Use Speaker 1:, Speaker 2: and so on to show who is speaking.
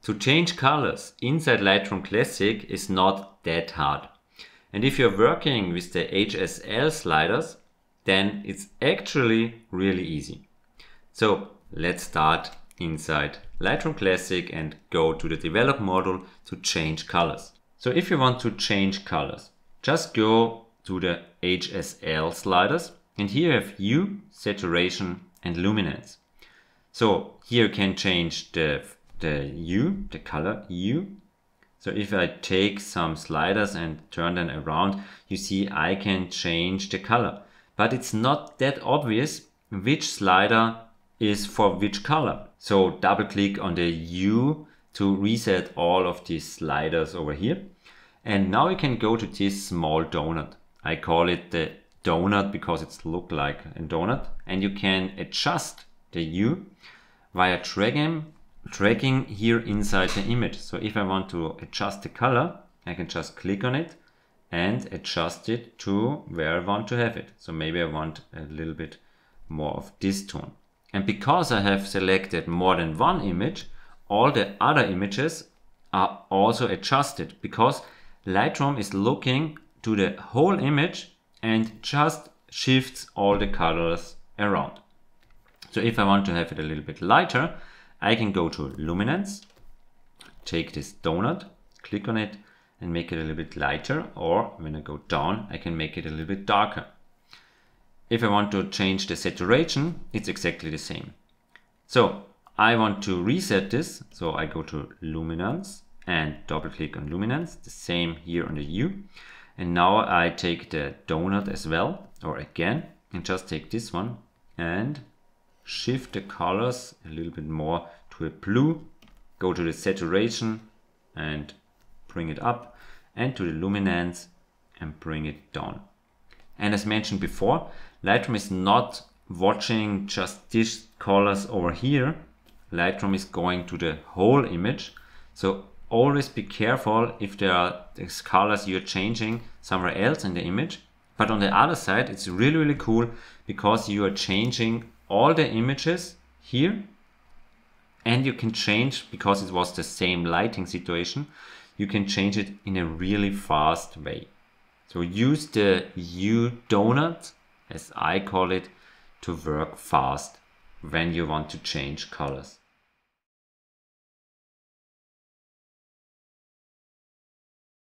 Speaker 1: To change colors inside Lightroom Classic is not that hard. And if you're working with the HSL sliders, then it's actually really easy. So let's start inside Lightroom Classic and go to the develop module to change colors. So if you want to change colors, just go to the HSL sliders and here you have hue, saturation and luminance. So here you can change the hue, the color hue. So if I take some sliders and turn them around, you see I can change the color. But it's not that obvious which slider is for which color. So double click on the hue to reset all of these sliders over here. And now you can go to this small donut. I call it the donut because it's look like a donut. And you can adjust the hue via dragging here inside the image. So if I want to adjust the color, I can just click on it and adjust it to where I want to have it. So maybe I want a little bit more of this tone. And because I have selected more than one image, all the other images are also adjusted because Lightroom is looking to the whole image and just shifts all the colors around. So if I want to have it a little bit lighter, I can go to luminance, take this donut, click on it and make it a little bit lighter, or when I go down, I can make it a little bit darker. If I want to change the saturation, it's exactly the same. So I want to reset this, so I go to luminance and double click on luminance, the same here on the hue. And now I take the donut as well, or again, and just take this one and shift the colors a little bit more to a blue, go to the saturation and bring it up, and to the luminance and bring it down. And as mentioned before, Lightroom is not watching just these colors over here. Lightroom is going to the whole image. So always be careful if there are these colors you're changing somewhere else in the image. But on the other side, it's really, really cool because you are changing all the images here, and you can change, because it was the same lighting situation, you can change it in a really fast way. So use the hue donut, as I call it, to work fast when you want to change colors.